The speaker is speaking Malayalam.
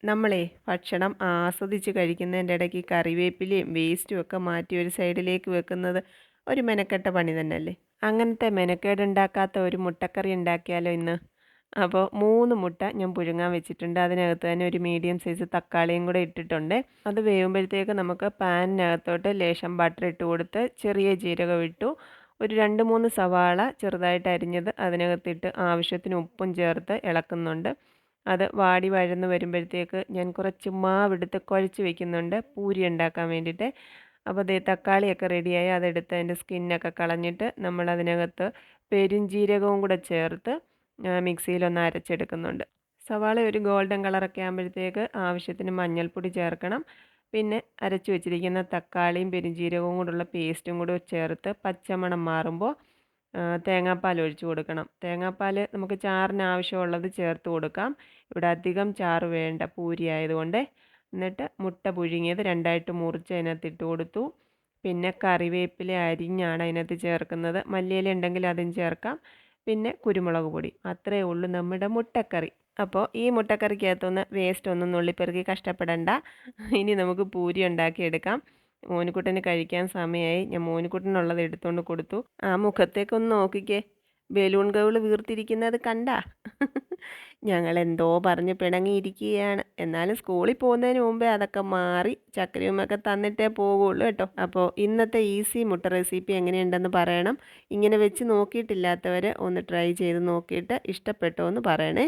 നമ്മളെ ഭക്ഷണം ആസ്വദിച്ച് കഴിക്കുന്നതിൻ്റെ ഇടയ്ക്ക് കറിവേപ്പിലയും വേസ്റ്റും ഒക്കെ മാറ്റി ഒരു സൈഡിലേക്ക് വെക്കുന്നത് ഒരു മെനക്കെട്ട പണി തന്നെയല്ലേ. അങ്ങനത്തെ മെനക്കേടുണ്ടാക്കാത്ത ഒരു മുട്ടക്കറി ഉണ്ടാക്കിയാലോ ഇന്ന്. അപ്പോൾ 3 മുട്ട ഞാൻ പുഴുങ്ങാൻ വെച്ചിട്ടുണ്ട്. അതിനകത്ത് തന്നെ ഒരു മീഡിയം സൈസ് തക്കാളിയും കൂടെ ഇട്ടിട്ടുണ്ട്. അത് വേവുമ്പോഴത്തേക്ക് നമുക്ക് പാനിനകത്തോട്ട് ലേശം ബട്ടർ ഇട്ട് കൊടുത്ത് ചെറിയ ജീരകം ഇട്ടു. ഒരു 2-3 സവാള ചെറുതായിട്ട് അരിഞ്ഞത് അതിനകത്തിട്ട് ആവശ്യത്തിന് ഉപ്പും ചേർത്ത് ഇളക്കുന്നുണ്ട്. അത് വാടി വഴന്ന് വരുമ്പോഴത്തേക്ക് ഞാൻ കുറച്ച് മാവെടുത്ത് കുഴച്ച് വെക്കുന്നുണ്ട് പൂരി ഉണ്ടാക്കാൻ വേണ്ടിയിട്ട്. അപ്പോൾ ദേ തക്കാളിയൊക്കെ റെഡിയായി അതെടുത്ത് അതിൻ്റെ സ്കിന്നൊക്കെ കളഞ്ഞിട്ട് നമ്മൾ അതിനകത്ത് പെരുംജീരകവും കൂടെ ചേർത്ത് മിക്സിയിലൊന്ന് അരച്ചെടുക്കുന്നുണ്ട്. സവാള ഒരു ഗോൾഡൻ കളറൊക്കെ ആകുമ്പോഴത്തേക്ക് ആവശ്യത്തിന് മഞ്ഞൾപ്പൊടി ചേർക്കണം. പിന്നെ അരച്ച് വെച്ചിരിക്കുന്ന തക്കാളിയും പെരുംജീരകവും കൂടെയുള്ള പേസ്റ്റും കൂടെ ചേർത്ത് പച്ചമണം മാറുമ്പോൾ തേങ്ങാപ്പാൽ ഒഴിച്ച് കൊടുക്കണം. തേങ്ങാപ്പാൽ നമുക്ക് ചാറിന് ആവശ്യമുള്ളത് ചേർത്ത് കൊടുക്കാം. ഇവിടെ അധികം ചാറ് വേണ്ട പൂരി ആയതുകൊണ്ട്. എന്നിട്ട് മുട്ട പുഴുങ്ങിയത് രണ്ടായിട്ട് മുറിച്ച് അതിനകത്ത് ഇട്ട് കൊടുത്തു. പിന്നെ കറിവേപ്പില അരിഞ്ഞാണ് അതിനകത്ത് ചേർക്കുന്നത്. മല്ലിയില ഉണ്ടെങ്കിൽ അതും ചേർക്കാം. പിന്നെ കുരുമുളക് പൊടി. അത്രയേ ഉള്ളൂ നമ്മുടെ മുട്ടക്കറി. അപ്പോൾ ഈ മുട്ടക്കറിക്കകത്തുനിന്ന് വേസ്റ്റ് ഒന്നും നുള്ളിപ്പെറുക്കി കഷ്ടപ്പെടണ്ട. ഇനി നമുക്ക് പൂരി ഉണ്ടാക്കിയെടുക്കാം. മോനുകുട്ടന് കഴിക്കാൻ സമയമായി. ഞാൻ മോനുകുട്ടനുള്ളത് എടുത്തുകൊണ്ട് കൊടുത്തു. ആ മുഖത്തേക്കൊന്ന് നോക്കിക്കേ, ബലൂൺ ഗൗള് വീർത്തിരിക്കുന്നത് കണ്ടാ. ഞങ്ങൾ എന്തോ പറഞ്ഞ് പിണങ്ങിയിരിക്കുകയാണ്. എന്നാലും സ്കൂളിൽ പോകുന്നതിന് മുമ്പേ അതൊക്കെ മാറി ചക്കരയുമൊക്കെ തന്നിട്ടേ പോകുള്ളൂ കേട്ടോ. അപ്പോൾ ഇന്നത്തെ ഈസി മുട്ട റെസിപ്പി എങ്ങനെയുണ്ടെന്ന് പറയണം. ഇങ്ങനെ വെച്ച് നോക്കിയിട്ടില്ലാത്തവർ ഒന്ന് ട്രൈ ചെയ്ത് നോക്കിയിട്ട് ഇഷ്ടപ്പെട്ടോ എന്ന് പറയണേ.